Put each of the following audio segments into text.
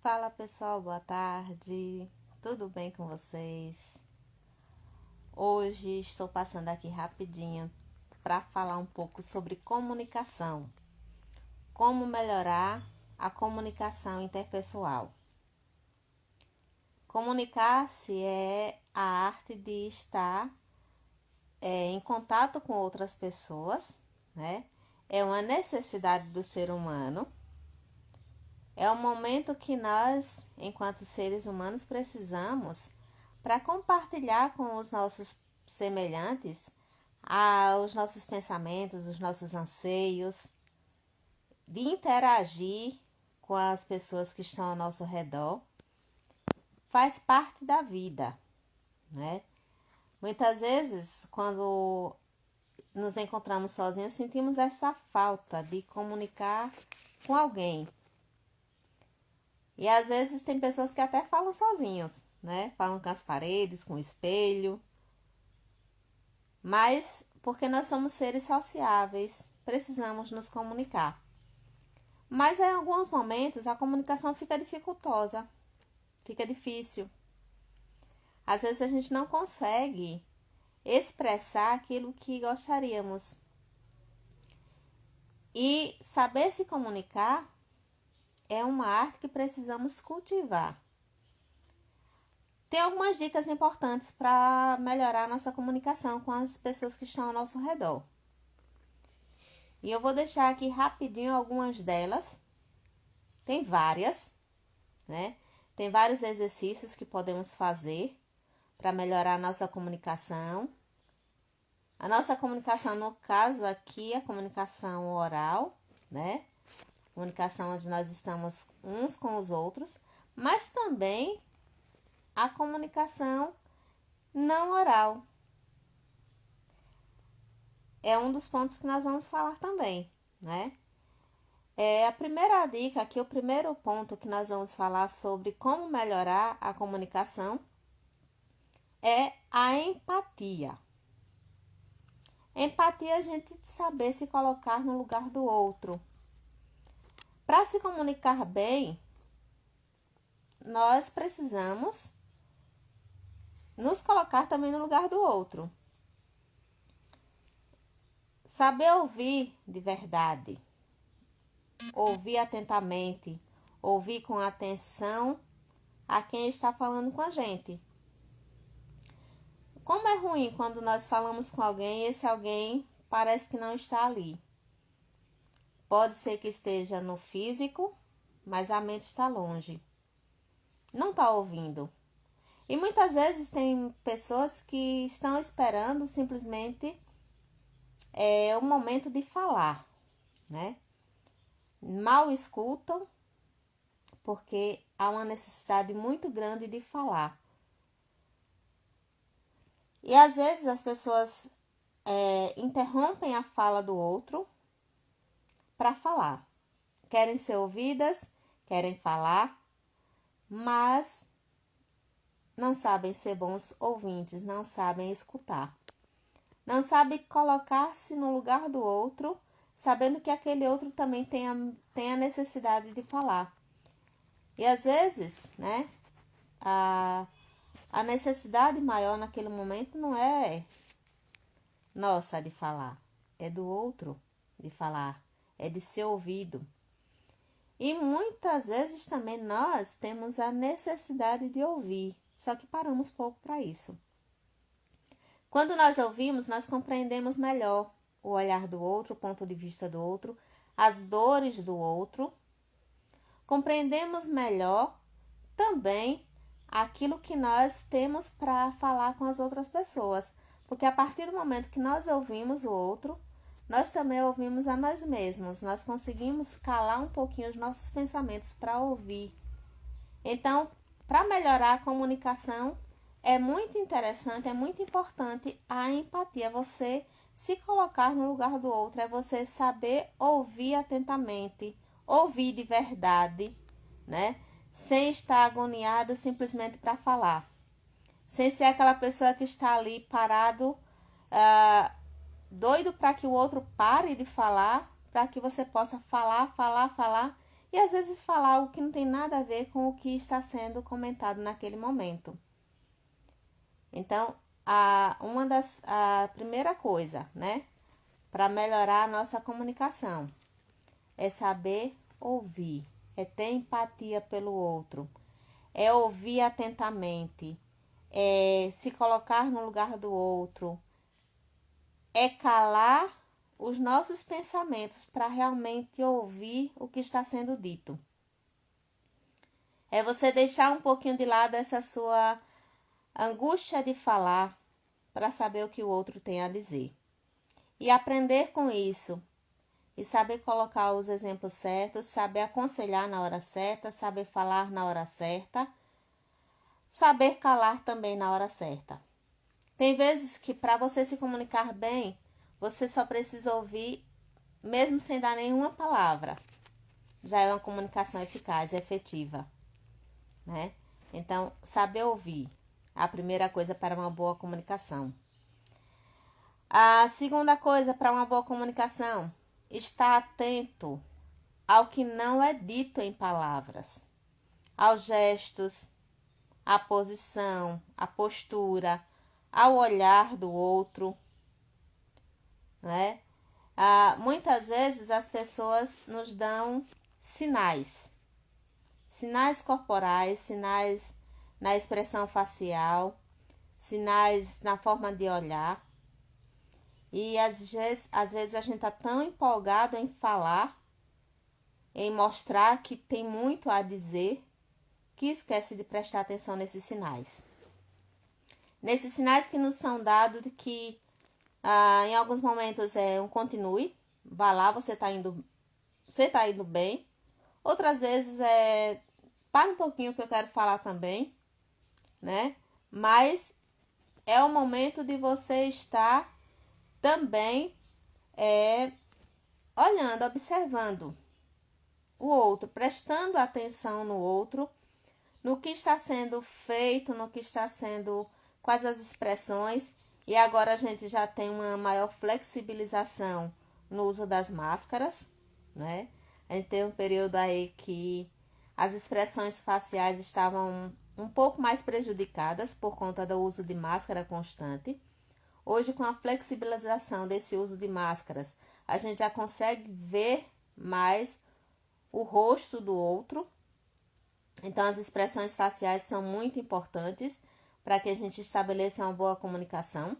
Fala pessoal, boa tarde, tudo bem com vocês? Hoje estou passando aqui rapidinho para falar um pouco sobre comunicação, como melhorar a comunicação interpessoal. Comunicar-se é a arte de estar em contato com outras pessoas, né? É uma necessidade do ser humano. É o momento que nós, enquanto seres humanos, precisamos para compartilhar com os nossos semelhantes os nossos pensamentos, os nossos anseios, de interagir com as pessoas que estão ao nosso redor. Faz parte da vida, né? Muitas vezes, quando nos encontramos sozinhos, sentimos essa falta de comunicar com alguém. E às vezes tem pessoas que até falam sozinhos, né? Falam com as paredes, com o espelho. Mas porque nós somos seres sociáveis, precisamos nos comunicar. Mas em alguns momentos a comunicação fica dificultosa, fica difícil. Às vezes a gente não consegue expressar aquilo que gostaríamos. E saber se comunicar é uma arte que precisamos cultivar. Tem algumas dicas importantes para melhorar a nossa comunicação com as pessoas que estão ao nosso redor. E eu vou deixar aqui rapidinho algumas delas. Tem várias, né? Tem vários exercícios que podemos fazer para melhorar a nossa comunicação. A nossa comunicação, no caso aqui, é a comunicação oral, né? Comunicação onde nós estamos uns com os outros, mas também a comunicação não oral. É um dos pontos que nós vamos falar também, né? A primeira dica aqui, o primeiro ponto que nós vamos falar sobre como melhorar a comunicação é a empatia. Empatia é a gente saber se colocar no lugar do outro. Para se comunicar bem, nós precisamos nos colocar também no lugar do outro. Saber ouvir de verdade, ouvir atentamente, ouvir com atenção a quem está falando com a gente. Como é ruim quando nós falamos com alguém e esse alguém parece que não está ali. Pode ser que esteja no físico, mas a mente está longe. Não está ouvindo. E muitas vezes tem pessoas que estão esperando simplesmente o momento de falar, né? Mal escutam, porque há uma necessidade muito grande de falar. E às vezes as pessoas interrompem a fala do outro para falar. Querem ser ouvidas, querem falar, mas não sabem ser bons ouvintes, não sabem escutar. Não sabem colocar-se no lugar do outro, sabendo que aquele outro também tem a necessidade de falar. E às vezes, né, a necessidade maior naquele momento não é nossa de falar, é do outro de falar, é de ser ouvido. E muitas vezes também nós temos a necessidade de ouvir, só que paramos pouco para isso. Quando nós ouvimos, nós compreendemos melhor o olhar do outro, o ponto de vista do outro, as dores do outro. Compreendemos melhor também aquilo que nós temos para falar com as outras pessoas. Porque a partir do momento que nós ouvimos o outro, nós também ouvimos a nós mesmos. Nós conseguimos calar um pouquinho os nossos pensamentos para ouvir. Então, para melhorar a comunicação, é muito interessante, é muito importante a empatia. Você se colocar no lugar do outro, é você saber ouvir atentamente, ouvir de verdade, né? Sem estar agoniado simplesmente para falar. Sem ser aquela pessoa que está ali parado, doido para que o outro pare de falar, para que você possa falar e às vezes falar algo que não tem nada a ver com o que está sendo comentado naquele momento. Então, a primeira coisa, né, para melhorar a nossa comunicação é saber ouvir, é ter empatia pelo outro, é ouvir atentamente, é se colocar no lugar do outro, é calar os nossos pensamentos para realmente ouvir o que está sendo dito. É você deixar um pouquinho de lado essa sua angústia de falar para saber o que o outro tem a dizer. E aprender com isso. E saber colocar os exemplos certos, saber aconselhar na hora certa, saber falar na hora certa, saber calar também na hora certa. Tem vezes que para você se comunicar bem, você só precisa ouvir, mesmo sem dar nenhuma palavra. Já é uma comunicação eficaz e efetiva, né? Então, saber ouvir, a primeira coisa para uma boa comunicação. A segunda coisa para uma boa comunicação, estar atento ao que não é dito em palavras, aos gestos, à posição, à postura, ao olhar do outro, né? Muitas vezes as pessoas nos dão sinais corporais, sinais na expressão facial, sinais na forma de olhar. E às vezes a gente está tão empolgado em falar, em mostrar que tem muito a dizer, que esquece de prestar atenção nesses sinais. Nesses sinais que nos são dados de que em alguns momentos é um continue, vá lá, você tá indo bem. Outras vezes para um pouquinho que eu quero falar também, né? Mas é o momento de você estar também olhando, observando o outro, prestando atenção no outro, no que está sendo feito, no que está sendo, quais as expressões. E agora a gente já tem uma maior flexibilização no uso das máscaras, né? A gente teve um período aí que as expressões faciais estavam um pouco mais prejudicadas por conta do uso de máscara constante. Hoje, com a flexibilização desse uso de máscaras, a gente já consegue ver mais o rosto do outro. Então, as expressões faciais são muito importantes para que a gente estabeleça uma boa comunicação.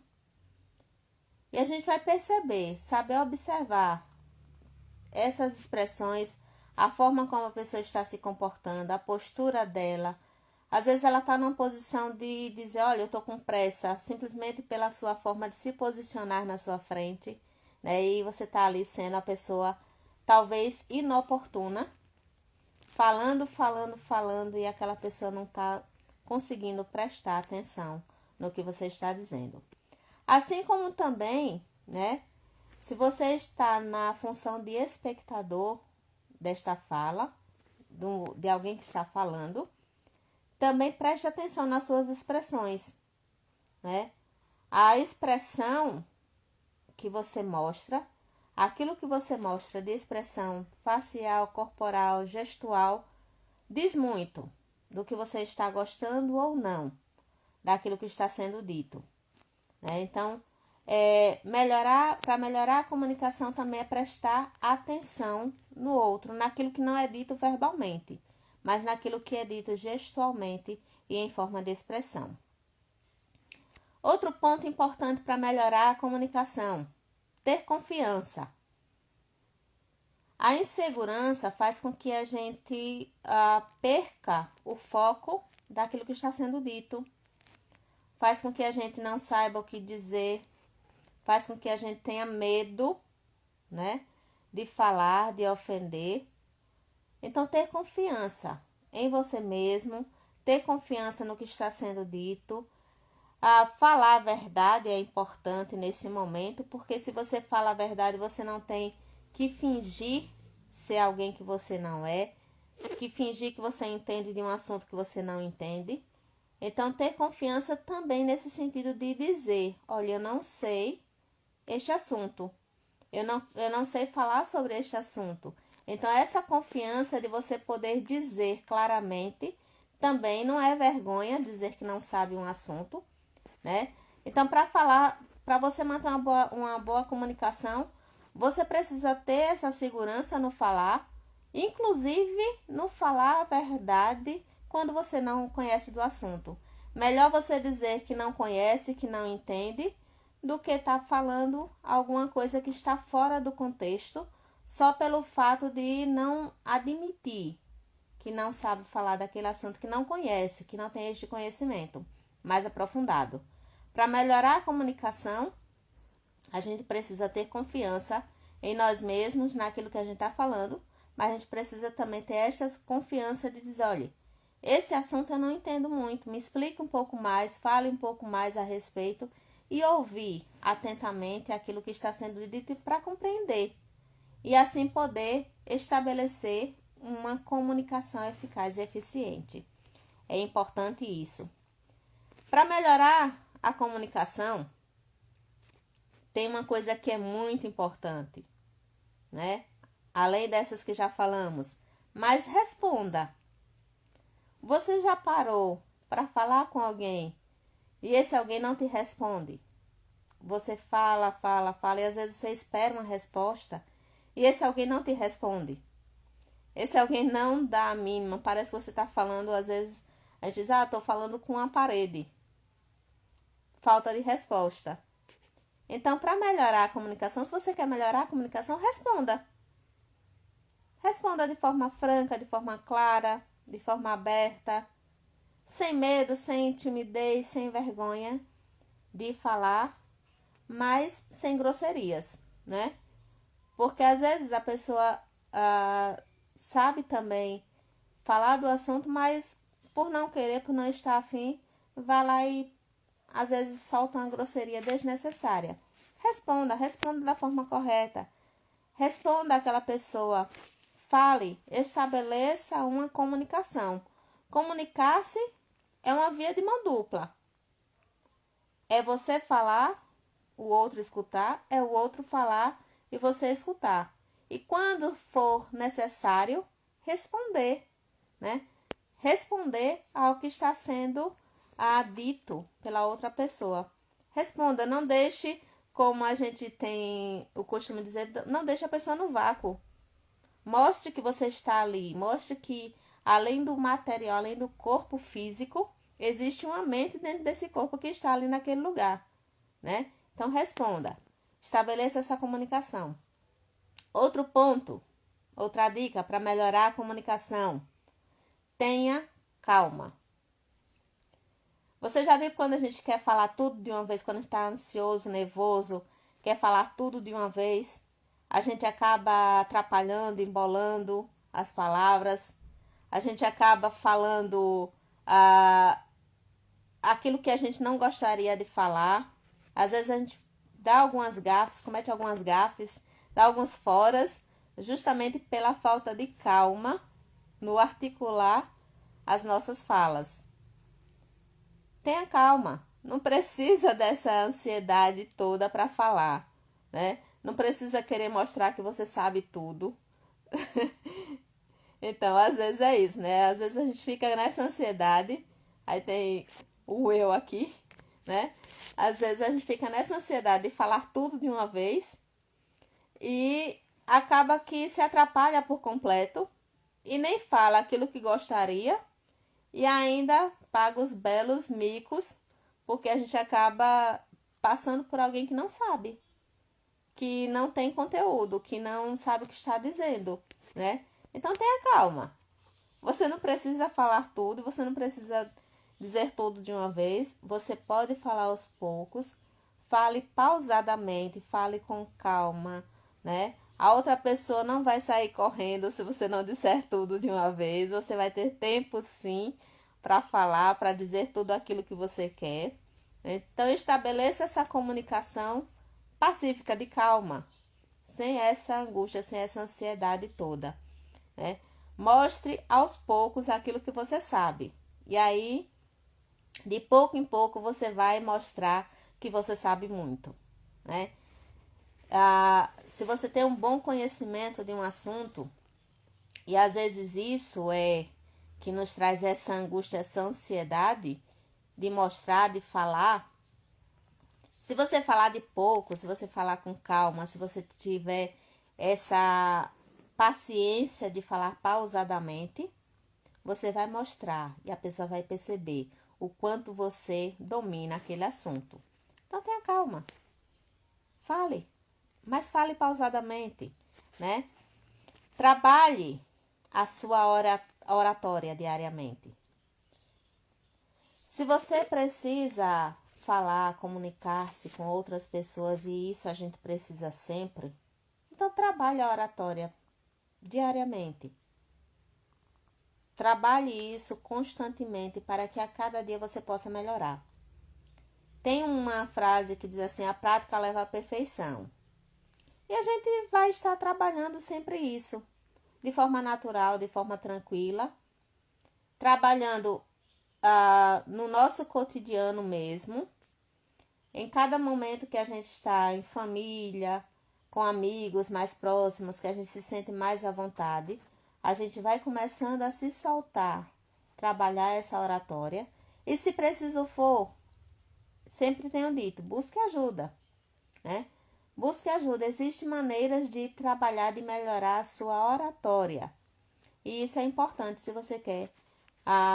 E a gente vai perceber, saber observar essas expressões, a forma como a pessoa está se comportando, a postura dela. Às vezes ela está numa posição de dizer, olha, eu estou com pressa, simplesmente pela sua forma de se posicionar na sua frente, né? E você está ali sendo a pessoa talvez inoportuna, falando, e aquela pessoa não está conseguindo prestar atenção no que você está dizendo. Assim como também, né, se você está na função de espectador desta fala, de alguém que está falando, também preste atenção nas suas expressões, né? A expressão que você mostra, aquilo que você mostra de expressão facial, corporal, gestual, diz muito do que você está gostando ou não, daquilo que está sendo dito, né? Então, para melhorar a comunicação também é prestar atenção no outro, naquilo que não é dito verbalmente, mas naquilo que é dito gestualmente e em forma de expressão. Outro ponto importante para melhorar a comunicação: ter confiança. A insegurança faz com que a gente perca o foco daquilo que está sendo dito, faz com que a gente não saiba o que dizer, faz com que a gente tenha medo, né, de falar, de ofender. Então, ter confiança em você mesmo, ter confiança no que está sendo dito. Falar a verdade é importante nesse momento, porque se você fala a verdade, você não tem que fingir ser alguém que você não é, que fingir que você entende de um assunto que você não entende. Então, ter confiança também nesse sentido de dizer, olha, eu não sei este assunto, eu não sei falar sobre este assunto, Então, essa confiança de você poder dizer claramente também não é vergonha dizer que não sabe um assunto, né? Então, para falar, para você manter uma boa comunicação, você precisa ter essa segurança no falar, inclusive no falar a verdade quando você não conhece do assunto. Melhor você dizer que não conhece, que não entende, do que estar falando alguma coisa que está fora do contexto, só pelo fato de não admitir que não sabe falar daquele assunto, que não conhece, que não tem este conhecimento mais aprofundado. Para melhorar a comunicação, a gente precisa ter confiança em nós mesmos, naquilo que a gente está falando, mas a gente precisa também ter esta confiança de dizer, olha, esse assunto eu não entendo muito, me explique um pouco mais, fale um pouco mais a respeito e ouvir atentamente aquilo que está sendo dito para compreender e assim poder estabelecer uma comunicação eficaz e eficiente. É importante isso. Para melhorar a comunicação, tem uma coisa que é muito importante, né? Além dessas que já falamos, mas responda. Você já parou para falar com alguém e esse alguém não te responde? Você fala, fala, fala e às vezes você espera uma resposta e esse alguém não te responde. Esse alguém não dá a mínima. Parece que você está falando, às vezes, a gente diz, estou falando com uma parede. Falta de resposta. Então, para melhorar a comunicação, se você quer melhorar a comunicação, responda. Responda de forma franca, de forma clara, de forma aberta, sem medo, sem timidez, sem vergonha de falar, mas sem grosserias, né? Porque às vezes a pessoa sabe também falar do assunto, mas por não querer, por não estar afim, vai lá e às vezes solta uma grosseria desnecessária. Responda da forma correta. Responda àquela pessoa. Fale, estabeleça uma comunicação. Comunicar-se é uma via de mão dupla. É você falar, o outro escutar, é o outro falar e você escutar. E quando for necessário, responder, né? Responder ao que está sendo dito pela outra pessoa. Responda, não deixe, como a gente tem o costume de dizer, não deixe a pessoa no vácuo. Mostre que você está ali, mostre que além do material, além do corpo físico, existe uma mente dentro desse corpo que está ali naquele lugar, né? Então responda, estabeleça essa comunicação. Outro ponto, outra dica para melhorar a comunicação: tenha calma. Você já viu quando a gente quer falar tudo de uma vez, quando está ansioso, nervoso, quer falar tudo de uma vez? A gente acaba atrapalhando, embolando as palavras. A gente acaba falando aquilo que a gente não gostaria de falar. Às vezes a gente dá algumas gafes, comete algumas gafes, dá alguns foras, justamente pela falta de calma no articular as nossas falas. Tenha calma, não precisa dessa ansiedade toda para falar, né? Não precisa querer mostrar que você sabe tudo. Então, às vezes é isso, né? Às vezes a gente fica nessa ansiedade, aí tem o eu aqui, né? Às vezes a gente fica nessa ansiedade de falar tudo de uma vez e acaba que se atrapalha por completo e nem fala aquilo que gostaria e ainda paga os belos micos, porque a gente acaba passando por alguém que não sabe, que não tem conteúdo, que não sabe o que está dizendo, né? Então tenha calma. Você não precisa falar tudo, você não precisa dizer tudo de uma vez. Você pode falar aos poucos. Fale pausadamente, fale com calma, né? A outra pessoa não vai sair correndo se você não disser tudo de uma vez. Você vai ter tempo sim para falar, para dizer tudo aquilo que você quer. Então estabeleça essa comunicação pacífica, de calma, sem essa angústia, sem essa ansiedade toda, né? Mostre aos poucos aquilo que você sabe. E aí, de pouco em pouco, você vai mostrar que você sabe muito, né? Se você tem um bom conhecimento de um assunto, E às vezes isso é que nos traz essa angústia, essa ansiedade de mostrar, de falar. Se você falar de pouco, se você falar com calma, se você tiver essa paciência de falar pausadamente, você vai mostrar e a pessoa vai perceber o quanto você domina aquele assunto. Então tenha calma. Fale, mas fale pausadamente, né? Trabalhe a sua oratória diariamente. Se você precisa falar, comunicar-se com outras pessoas e isso a gente precisa sempre, então trabalhe a oratória diariamente. Trabalhe isso constantemente para que a cada dia você possa melhorar. Tem uma frase que diz assim: a prática leva à perfeição. E a gente vai estar trabalhando sempre isso, de forma natural, de forma tranquila, trabalhando no nosso cotidiano mesmo, em cada momento que a gente está em família, com amigos mais próximos, que a gente se sente mais à vontade, a gente vai começando a se soltar, trabalhar essa oratória. E se preciso for, sempre tenho dito, busque ajuda, né? Busque ajuda. Existem maneiras de trabalhar, de melhorar a sua oratória. E isso é importante se você quer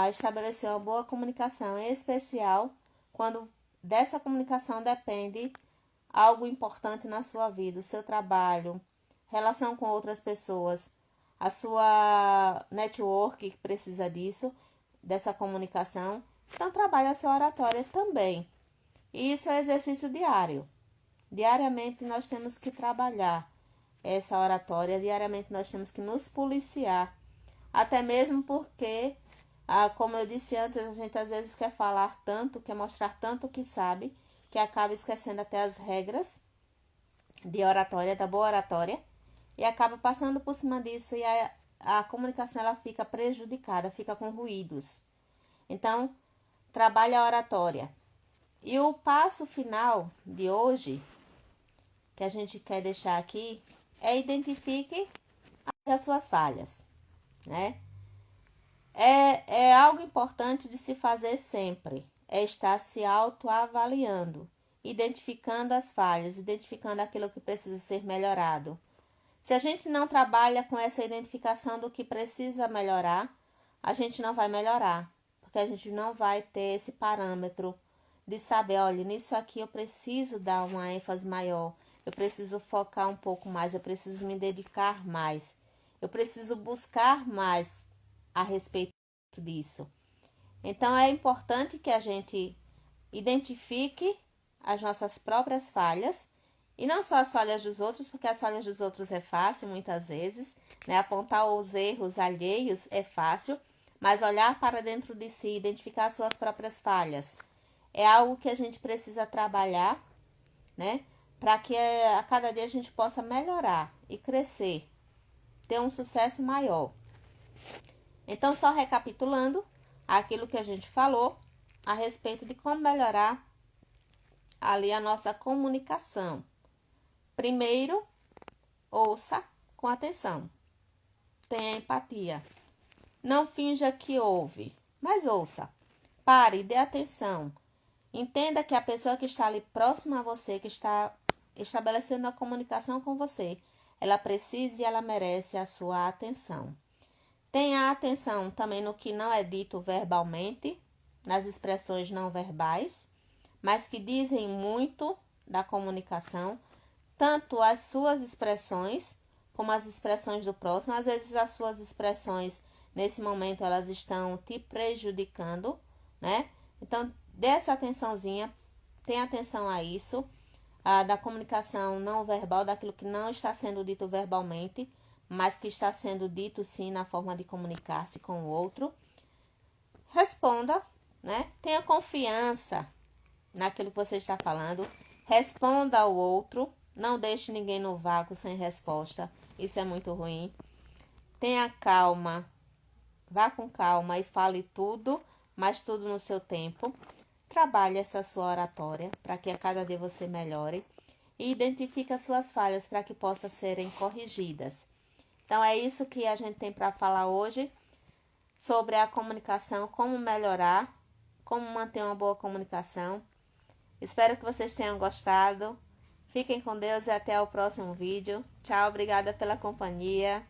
estabelecer uma boa comunicação, em especial quando dessa comunicação depende algo importante na sua vida, o seu trabalho, relação com outras pessoas, a sua network que precisa disso, dessa comunicação. Então, trabalhe a sua oratória também. E isso é exercício diário. Diariamente nós temos que trabalhar essa oratória, diariamente nós temos que nos policiar. Até mesmo porque, como eu disse antes, a gente às vezes quer falar tanto, quer mostrar tanto que sabe, que acaba esquecendo até as regras de oratória, da boa oratória, e acaba passando por cima disso e a comunicação ela fica prejudicada, fica com ruídos. Então, trabalhe a oratória. E o passo final de hoje, que a gente quer deixar aqui, é identifique as suas falhas, né? É algo importante de se fazer sempre, é estar se autoavaliando, identificando as falhas, identificando aquilo que precisa ser melhorado. Se a gente não trabalha com essa identificação do que precisa melhorar, a gente não vai melhorar, porque a gente não vai ter esse parâmetro de saber, olha, nisso aqui eu preciso dar uma ênfase maior, eu preciso focar um pouco mais, eu preciso me dedicar mais, eu preciso buscar mais a respeito disso. Então, é importante que a gente identifique as nossas próprias falhas e não só as falhas dos outros, porque as falhas dos outros é fácil muitas vezes, né? Apontar os erros alheios é fácil, mas olhar para dentro de si, identificar suas próprias falhas, é algo que a gente precisa trabalhar, né? Para que a cada dia a gente possa melhorar e crescer, ter um sucesso maior. Então, só recapitulando aquilo que a gente falou a respeito de como melhorar ali a nossa comunicação. Primeiro, ouça com atenção. Tenha empatia. Não finja que ouve, mas ouça. Pare e dê atenção. Entenda que a pessoa que está ali próxima a você, que está estabelecendo a comunicação com você, ela precisa e ela merece a sua atenção. Tenha atenção também no que não é dito verbalmente, nas expressões não verbais, mas que dizem muito da comunicação, tanto as suas expressões como as expressões do próximo. Às vezes as suas expressões, nesse momento, elas estão te prejudicando, né? Então, dê essa atençãozinha, tenha atenção a isso, da comunicação não verbal, daquilo que não está sendo dito verbalmente, mas que está sendo dito sim na forma de comunicar-se com o outro. Responda, né? Tenha confiança naquilo que você está falando. Responda ao outro. Não deixe ninguém no vácuo sem resposta. Isso é muito ruim. Tenha calma. Vá com calma e fale tudo, mas tudo no seu tempo. Trabalhe essa sua oratória para que a cada dia você melhore. E identifique as suas falhas para que possam serem corrigidas. Então é isso que a gente tem para falar hoje sobre a comunicação, como melhorar, como manter uma boa comunicação. Espero que vocês tenham gostado. Fiquem com Deus e até o próximo vídeo. Tchau, obrigada pela companhia.